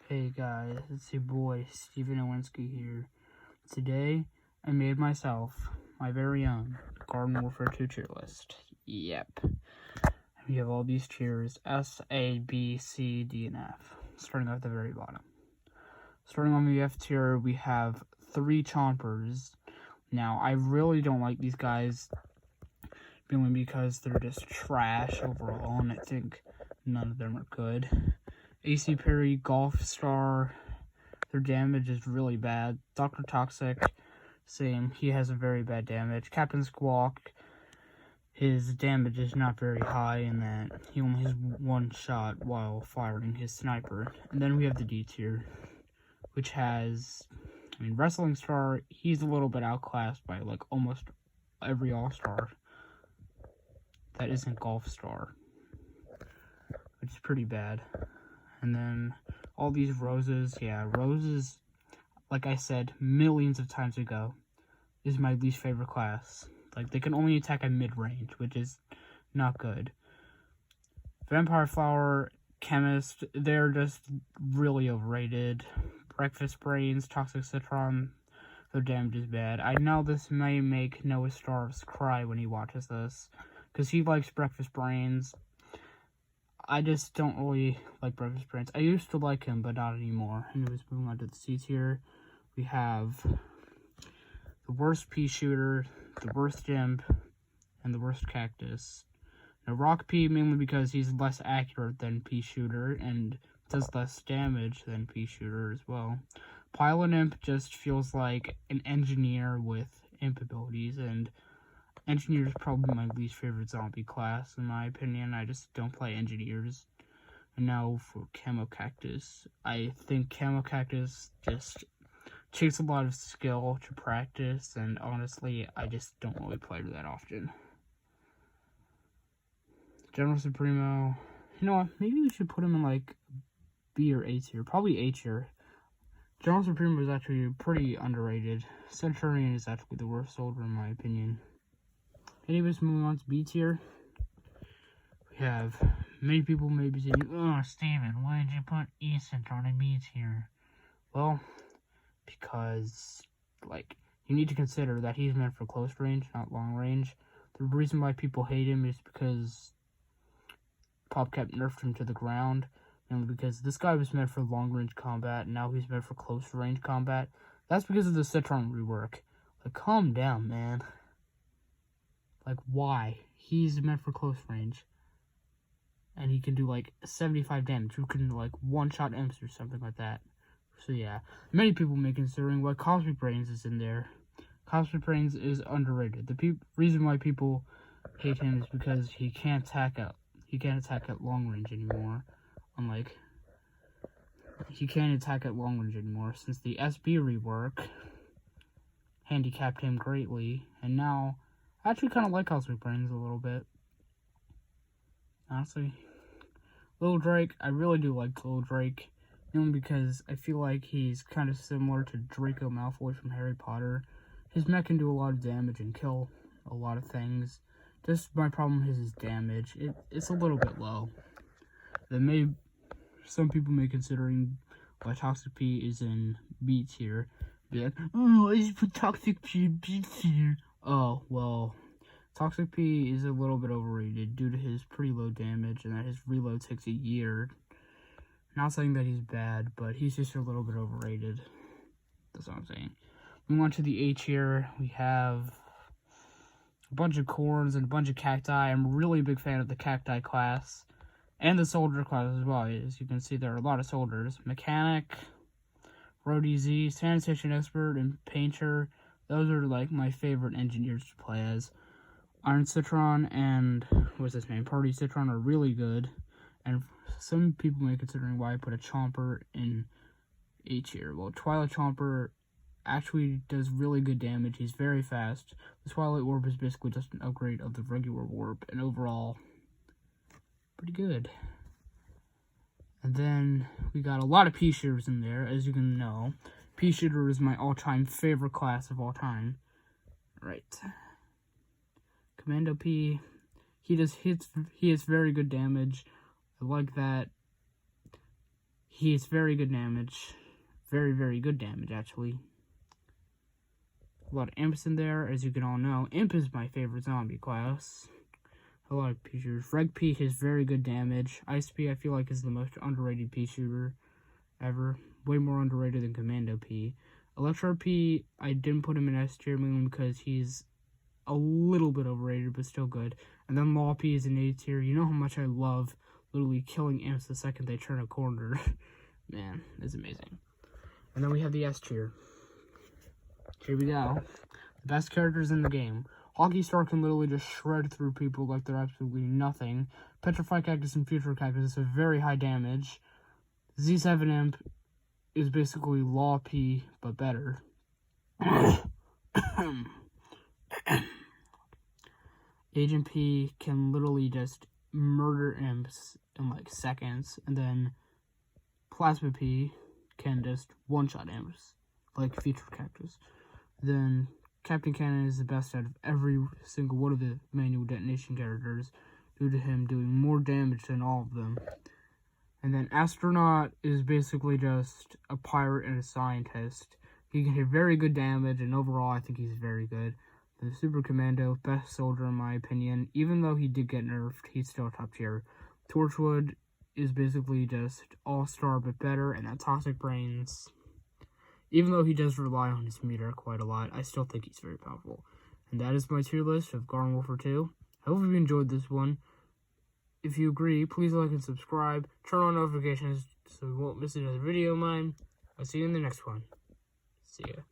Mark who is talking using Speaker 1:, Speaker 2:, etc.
Speaker 1: Hey guys, it's your boy Steven Owinski here. Today, I made myself my very own Garden Warfare 2 tier list. Yep. We have all these tiers, S, A, B, C, D, and F, starting at the very bottom. Starting on the F tier, we have 3 Chompers. Now, I really don't like these guys, mainly because they're just trash overall, and I think none of them are good. AC Perry, Golf Star, their damage is really bad. Dr. Toxic, same, he has a very bad damage. Captain Squawk, his damage is not very high in that he only has one shot while firing his sniper. And then we have the D tier, which has, Wrestling Star, he's a little bit outclassed by like almost every all-star that isn't Golf Star, which is pretty bad. And then all these Roses, Roses, like I said millions of times ago, is my least favorite class. Like, they can only attack at mid-range, which is not good. Vampire Flower, Chemist, they're just really overrated. Breakfast Brains, Toxic Citron, their damage is bad. I know this may make Noah Starves cry when he watches this, because he likes Breakfast Brains. I just don't really like Breakfast Brains. I used to like him, but not anymore. Anyways, moving on to the C tier, we have the worst pea shooter, the worst imp, and the worst cactus. Now, Rock Pea, mainly because he's less accurate than pea shooter and does less damage than pea shooter as well. Pilot Imp just feels like an engineer with imp abilities, and engineer is probably my least favorite zombie class in my opinion. I just don't play engineers. And now for Camo Cactus, I think Camo Cactus just takes a lot of skill to practice, and honestly, I just don't really play her that often. General Supremo, you know what, maybe we should put him in like B or A tier, probably A tier. General Supremo is actually pretty underrated. Centurion is actually the worst soldier in my opinion. Anyways, moving on to B tier, we have many people may be saying, "Oh, Steven, why did you put E-Centron in B tier?" Well, because, like, you need to consider that he's meant for close range, not long range. The reason why people hate him is because PopCap nerfed him to the ground, and because this guy was meant for long range combat, and now he's meant for close range combat. That's because of the Citron rework. Like, calm down, man. Like, why? He's meant for close range, and he can do like 75 damage. You can like one-shot imps or something like that. So yeah, many people may be considering why Cosmic Brains is in there. Cosmic Brains is underrated. The reason why people hate him is because he can't attack at long range anymore. He can't attack at long range anymore since the SB rework handicapped him greatly. And now, I actually kind of like Cosmic Brains a little bit. Honestly, Little Drake, I really do like Little Drake. Only because I feel like he's kind of similar to Draco Malfoy from Harry Potter. His mech can do a lot of damage and kill a lot of things. Just my problem is his damage. It's a little bit low. Some people may considering why Toxic P is in B tier. Be like, oh, I just put Toxic P in B tier. Oh, well, Toxic P is a little bit overrated due to his pretty low damage and that his reload takes a year. Not saying that he's bad, but he's just a little bit overrated. That's what I'm saying. Moving on to the A tier, we have a bunch of corns and a bunch of cacti. I'm really a big fan of the cacti class and the soldier class as well. As you can see, there are a lot of soldiers. Mechanic, Roadie Z, Sanitation Expert, and Painter. Those are like my favorite engineers to play as. Iron Citron and what's his name? Party Citron are really good. And some people may be considering why I put a Chomper in A tier. Well, Twilight Chomper actually does really good damage. He's very fast. The Twilight Orb is basically just an upgrade of the regular orb, and overall, pretty good. And then we got a lot of pea shooters in there, as you can know. Pea shooter is my all-time favorite class of all time. Right. Commando P, he has very good damage. I like that. He's very good damage. Very, very good damage, actually. A lot of imps in there, as you can all know. Imp is my favorite zombie class. A lot of pea shooters. Reg P has very good damage. Ice P, I feel like, is the most underrated pea shooter ever. Way more underrated than Commando P. Electro P, I didn't put him in S tier mainly because he's a little bit overrated, but still good. And then Law P is in A tier. You know how much I love literally killing imps the second they turn a corner. Man, it's amazing. And then we have the S tier. Here we go. The best characters in the game. Hockey Star can literally just shred through people like they're absolutely nothing. Petrified Cactus and Future Cactus have very high damage. Z7 Imp is basically Law P, but better. Agent P can literally just murder imps in like seconds, and then Plasma P can just one-shot imps, like Future Cactus. Then Captain Cannon is the best out of every single one of the manual detonation characters, due to him doing more damage than all of them. And then Astronaut is basically just a pirate and a scientist. He can hit very good damage, and overall I think he's very good. The Super Commando, best soldier in my opinion. Even though he did get nerfed, he's still top tier. Torchwood is basically just all-star but better, and that Toxic Brains, even though he does rely on his meter quite a lot, I still think he's very powerful. And that is my tier list of Garden Warfare 2. I hope you enjoyed this one. If you agree, please like and subscribe. Turn on notifications so you won't miss another video of mine. I'll see you in the next one. See ya.